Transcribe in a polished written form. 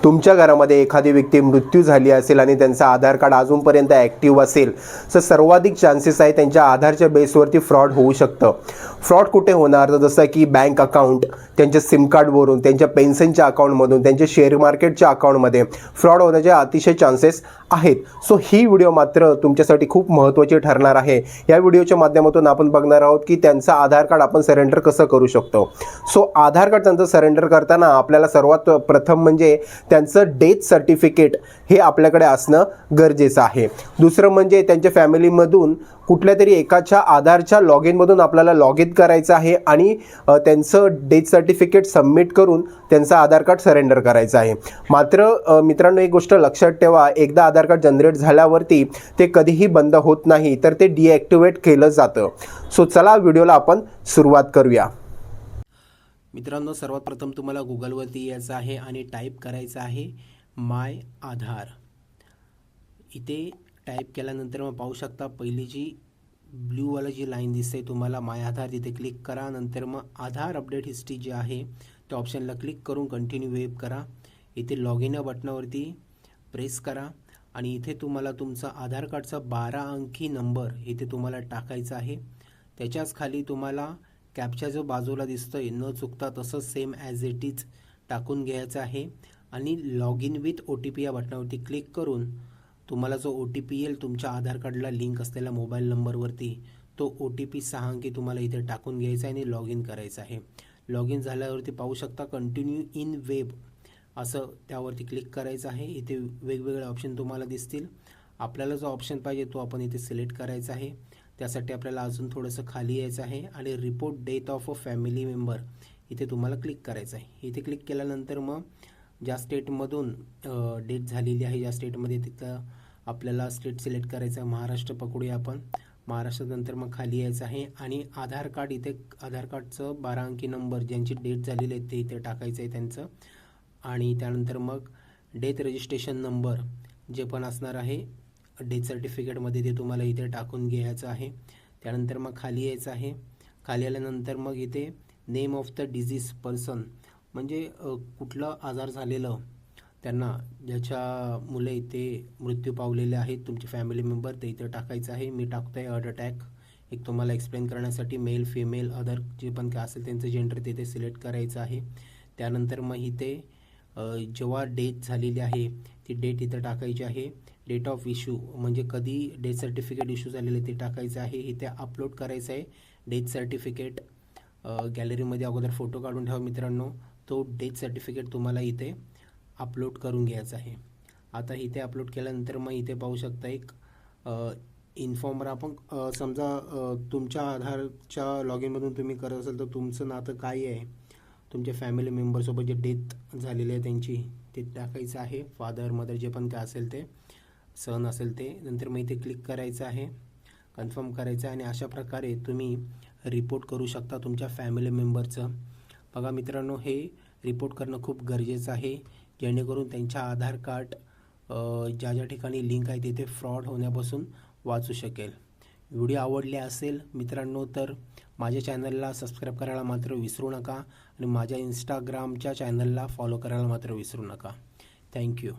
तुमच्या घरामध्ये एखादी व्यक्ती मृत्यू झाली असेल आणि त्यांचं आधार कार्ड अजूनपर्यंत ॲक्टिव्ह असेल तर सर्वाधिक चान्सेस आहे त्यांच्या आधारच्या बेसवरती फ्रॉड होऊ शकतं. फ्रॉड कुठे होणार, तर जसं की बँक अकाउंट, त्यांच्या सिम कार्डवरून, त्यांच्या पेन्शनच्या अकाउंटमधून, त्यांच्या शेअर मार्केटच्या अकाउंटमध्ये फ्रॉड होण्याचे अतिशय चान्सेस आहेत. सो ही व्हिडिओ मात्र तुमच्यासाठी खूप महत्त्वाची ठरणार आहे. या व्हिडिओच्या माध्यमातून आपण बघणार आहोत की त्यांचं आधार कार्ड आपण सरेंडर कसं करू शकतो. सो आधार कार्ड त्यांचं सरेंडर करताना आपल्याला सर्वात प्रथम म्हणजे त्यांचं डेथ सर्टिफिकेट हे आपल्याकडे असणं गरजेचं आहे. दुसरं म्हणजे त्यांच्या फॅमिलीमधून कुठल्या तरी एकाच्या आधारच्या लॉग इनमधून आपल्याला लॉग इन करायचं आहे आणि त्यांचं डेथ सर्टिफिकेट सबमिट करून त्यांचं आधार कार्ड सरेंडर करायचं आहे. मात्र मित्रांनो, एक गोष्ट लक्षात ठेवा, एकदा आधार कार्ड जनरेट झाल्यावरती ते कधीही बंद होत नाही, तर ते डिॲक्टिवेट केलं जातं. सो चला व्हिडिओला आपण सुरुवात करूया. मित्रांनो, सर्वात प्रथम तुम्हाला गुगलवरती यायचं आहे आणि टाईप करायचं आहे माय आधार. इथे टाईप केल्यानंतर मग पाहू शकता पहिली जी ब्ल्यूवाला जी लाईन दिसते तुम्हाला माय आधार, तिथे क्लिक करा. नंतर मग आधार अपडेट हिस्ट्री जी आहे त्या ऑप्शनला क्लिक करून कंटिन्यू वेब करा. इथे लॉग इन या बटनावरती प्रेस करा आणि इथे तुम्हाला तुमचा आधार कार्डचा 12 अंकी नंबर इथे तुम्हाला टाकायचा आहे. त्याच्याच खाली तुम्हाला कॅप्चा जो बाजूला दिसतोय न चुकता तसं सेम ॲज इट इज टाकून घ्यायचं आहे आणि लॉग इन विथ OTP या बटनावरती क्लिक करून तुम्हाला जो OTP येईल तुमच्या आधार कार्डला लिंक असलेल्या मोबाईल नंबरवरती, तो OTP 6 अंकी तुम्हाला इथे टाकून घ्यायचा आहे आणि लॉग इन करायचं आहे. लॉग इन झाल्यावरती पाहू शकता कंटिन्यू इन वेब असं त्यावरती क्लिक करायचं आहे. इथे वेगवेगळे ऑप्शन तुम्हाला दिसतील. आपल्याला जो ऑप्शन पाहिजे तो आपण इथे सिलेक्ट करायचा आहे. त्यासाठी आपल्याला अजून थोडंसं खाली यायचं आहे आणि report death of a family member इथे तुम्हाला क्लिक करायचं आहे. इथे क्लिक केल्यानंतर मग ज्या स्टेटमधून डेथ झालेली आहे, ज्या स्टेटमध्ये तिथं आपल्याला स्टेट सिलेक्ट करायचं आहे. महाराष्ट्र पकडूया आपण. महाराष्ट्रानंतर मग खाली यायचं आहे आणि आधार कार्ड, इथे आधार कार्डचं 12 अंकी नंबर ज्यांची डेथ झालेली आहे ते इथे टाकायचं आहे त्यांचं. आणि त्यानंतर मग डेथ रजिस्ट्रेशन नंबर जे पण असणार आहे डेथ सर्टिफिकेटमध्ये ते तुम्हाला इथे टाकून घ्यायचं आहे. त्यानंतर मग खाली यायचं आहे. खाली आल्यानंतर मग इथे name of the disease person म्हणजे कुठलं आजार झालेलं त्यांना, ज्याच्या मुले इथे मृत्यू पावलेले आहेत तुमचे फॅमिली मेंबर, ते इथे टाकायचं आहे. मी टाकतो आहे हार्ट अटॅक. एक तुम्हाला एक्सप्लेन करण्यासाठी मेल फिमेल अदर जे पण काय असेल त्यांचं जेंडर तिथे सिलेक्ट करायचं आहे. त्यानंतर मग इथे जेव्हा डेथ झालेली आहे ती डेट इथं टाकायची आहे. डेट ऑफ इश्यू म्हणजे कधी डेथ सर्टिफिकेट इश्यू झालेलं आहे ते टाकायचं आहे. इथे अपलोड करायचं आहे डेथ सर्टिफिकेट. गॅलरीमध्ये अगोदर फोटो काढून ठेवा मित्रांनो. तो डेथ सर्टिफिकेट तुम्हाला इथे अपलोड करून घ्यायचा आहे. आता इथे अपलोड केल्यानंतर मग इथे पाहू शकता एक इन्फॉर्मर आपण समजा तुमच्या आधारच्या लॉग इनमधून तुम्ही करत असाल तर तुमचं नातं काय आहे तुमच्या फॅमिली मेंबरसोबत जे डेथ झालेली आहे त्यांची ते टाकायचं आहे. फादर मदर जे पण काय असेल ते, सन असेल ते. नंतर मग इथे क्लिक करायचं आहे, कन्फर्म करायचं आहे आणि अशा प्रकारे तुम्ही रिपोर्ट करू शकता तुमच्या फॅमिली मेंबरचं. बघा मित्रांनो, हे रिपोर्ट करणं खूप गरजेचं आहे जेणेकरून त्यांच्या आधार कार्ड ज्या ज्या ठिकाणी लिंक आहे तिथे फ्रॉड होण्यापासून वाचू शकेल. व्हिडिओ आवडले असेल मित्रांनो तर माझ्या चॅनलला सबस्क्राईब करायला मात्र विसरू नका आणि माझ्या इंस्टाग्रामच्या चॅनलला फॉलो करायला मात्र विसरू नका. थँक्यू.